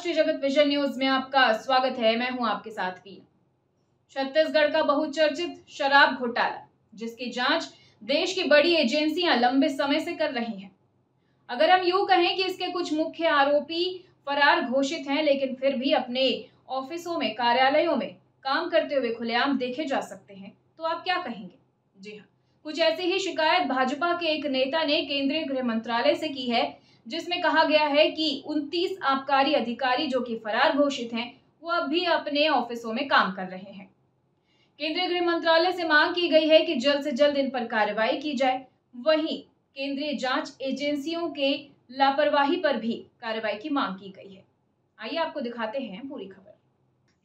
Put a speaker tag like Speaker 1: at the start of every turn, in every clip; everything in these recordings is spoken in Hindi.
Speaker 1: राष्ट्रीय जगत विजन न्यूज में आपका स्वागत है। मैं हूं आपके साथ वीना। छत्तीसगढ़ का बहुचर्चित शराब घोटाला, जिसकी जांच देश की बड़ी एजेंसियां लंबे समय से कर रही हैं। अगर हम यूं कहें कि इसके कुछ मुख्य आरोपी फरार घोषित हैं, लेकिन फिर भी अपने ऑफिसों में, कार्यालयों में काम करते हुए खुलेआम देखे जा सकते हैं, तो आप क्या कहेंगे? जी हाँ, कुछ ऐसी ही शिकायत भाजपा के एक नेता ने केंद्रीय गृह मंत्रालय से की है, जिसमें कहा गया है कि 29 आबकारी अधिकारी जो कि फरार घोषित हैं, वो अब भी अपने ऑफिसों में काम कर रहे हैं। केंद्रीय गृह मंत्रालय से मांग की गई है कि जल्द से जल्द इन पर कार्रवाई की जाए। वहीं केंद्रीय जांच एजेंसियों के लापरवाही पर भी कार्रवाई की मांग की गई है। आइए आपको दिखाते हैं पूरी खबर।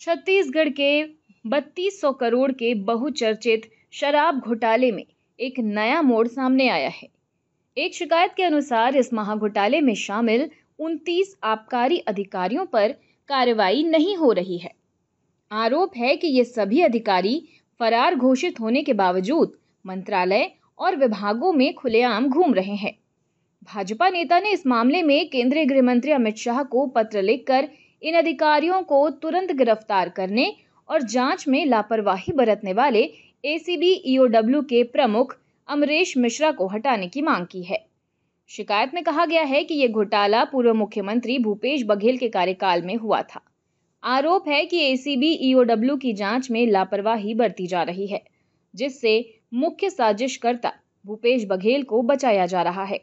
Speaker 1: छत्तीसगढ़ के 3200 करोड़ के बहुचर्चित शराब घोटाले में एक नया मोड़ सामने आया है। एक शिकायत के अनुसार इस महाघोटाले में शामिल 29 आबकारी अधिकारियों पर कार्रवाई नहीं हो रही है। आरोप है कि ये सभी अधिकारी फरार घोषित होने के बावजूद मंत्रालय और विभागों में खुलेआम घूम रहे हैं। भाजपा नेता ने इस मामले में केंद्रीय गृह मंत्री अमित शाह को पत्र लिखकर इन अधिकारियों को तुरंत गिरफ्तार करने और जांच में लापरवाही बरतने वाले एसीबी ईओडब्ल्यू के प्रमुख अमरेश मिश्रा को हटाने की मांग की है। शिकायत में कहा गया है कि यह घोटाला पूर्व मुख्यमंत्री भूपेश बघेल के कार्यकाल में हुआ था। आरोप है कि एसीबी ईओडब्ल्यू की जांच में लापरवाही बरती जा रही है, जिससे मुख्य साजिशकर्ता भूपेश बघेल को बचाया जा रहा है।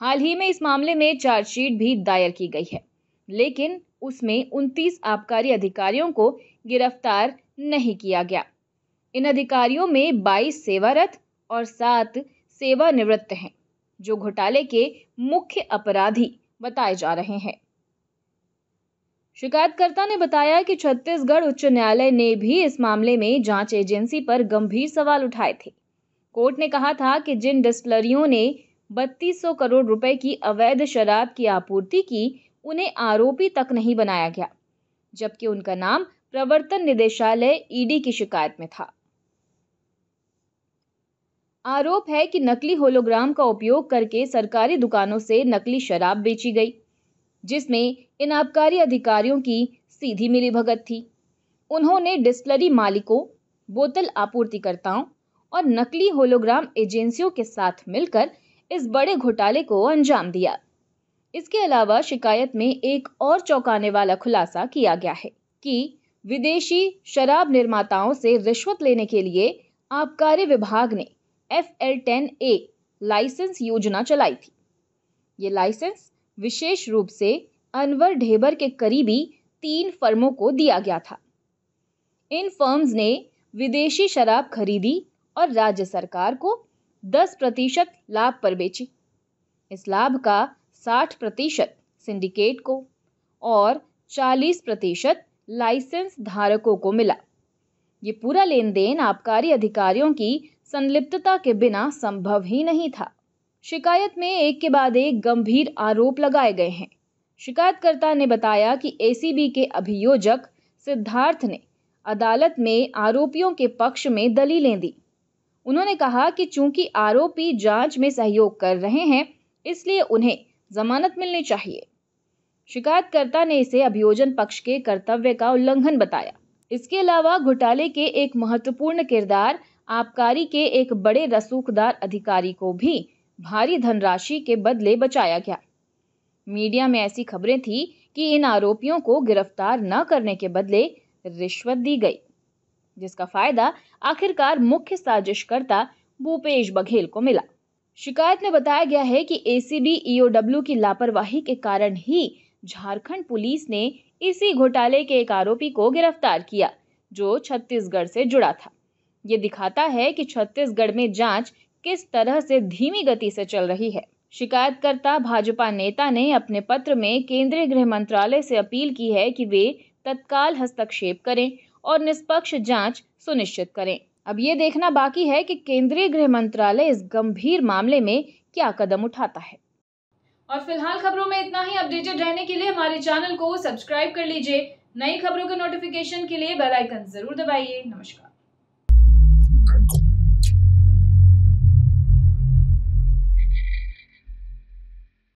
Speaker 1: हाल ही में इस मामले में चार्जशीट भी दायर की गई है, लेकिन उसमें 29 आबकारी अधिकारियों को गिरफ्तार नहीं किया गया। इन अधिकारियों में 22 सेवारत और 7 सेवानिवृत्त हैं, जो घोटाले के मुख्य अपराधी बताए जा रहे हैं। शिकायतकर्ता ने बताया कि छत्तीसगढ़ उच्च न्यायालय ने भी इस मामले में जांच एजेंसी पर गंभीर सवाल उठाए थे। कोर्ट ने कहा था कि जिन डिस्टिलरियों ने 3200 करोड़ रुपए की अवैध शराब की आपूर्ति की, उन्हें आरोपी तक नहीं बनाया गया, जबकि उनका नाम प्रवर्तन निदेशालय ईडी की शिकायत में था। आरोप है कि नकली होलोग्राम का उपयोग करके सरकारी दुकानों से नकली शराब बेची गई, जिसमें इन आबकारी अधिकारियों की सीधी मिलीभगत थी। उन्होंने डिस्टिलरी मालिकों, बोतल आपूर्तिकर्ताओं और नकली होलोग्राम एजेंसियों के साथ मिलकर इस बड़े घोटाले को अंजाम दिया। इसके अलावा शिकायत में एक और चौंकाने वाला खुलासा किया गया है कि विदेशी शराब निर्माताओं से रिश्वत लेने के लिए आबकारी विभाग ने FL10A लाइसेंस योजना चलाई थी। ये लाइसेंस विशेष रूप से अनवर ढेबर के करीबी 3 फर्मों को दिया गया था। इन फर्म्स ने विदेशी शराब खरीदी और राज्य सरकार को 10% लाभ पर बेची। इस लाभ का 60% सिंडिकेट को और 40% लाइसेंस धारकों को मिला। ये पूरा लेन देन आबकारी अधिकारियों की संलिप्तता के बिना संभव ही नहीं था। शिकायत में एक के बाद एक गंभीर आरोप लगाए गए हैं। शिकायतकर्ता ने बताया कि एसीबी के अभियोजक सिद्धार्थ ने अदालत में आरोपियों के पक्ष में दलीलें दी। उन्होंने कहा कि चूंकि आरोपी जांच में सहयोग कर रहे हैं, इसलिए उन्हें जमानत मिलनी चाहिए। शिकायतकर्ता ने इसे अभियोजन पक्ष के कर्तव्य का उल्लंघन बताया। इसके अलावा घोटाले के एक महत्वपूर्ण किरदार आबकारी के एक बड़े रसूखदार अधिकारी को भी भारी धनराशि के बदले बचाया गया। मीडिया में ऐसी खबरें थी कि इन आरोपियों को गिरफ्तार न करने के बदले रिश्वत दी गई, जिसका फायदा आखिरकार मुख्य साजिशकर्ता भूपेश बघेल को मिला। शिकायत में बताया गया है कि एसीबी ईओडब्ल्यू की लापरवाही के कारण ही झारखंड पुलिस ने इसी घोटाले के एक आरोपी को गिरफ्तार किया, जो छत्तीसगढ़ से जुड़ा था। ये दिखाता है कि छत्तीसगढ़ में जांच किस तरह से धीमी गति से चल रही है। शिकायतकर्ता भाजपा नेता ने अपने पत्र में केंद्रीय गृह मंत्रालय से अपील की है कि वे तत्काल हस्तक्षेप करें और निष्पक्ष जांच सुनिश्चित करें। अब ये देखना बाकी है कि केंद्रीय गृह मंत्रालय इस गंभीर मामले में क्या कदम उठाता है। और फिलहाल खबरों में इतना ही। अपडेटेड रहने के लिए हमारे चैनल को सब्सक्राइब कर लीजिए। नई खबरों के नोटिफिकेशन के लिए बेल आइकन जरूर दबाइए। नमस्कार।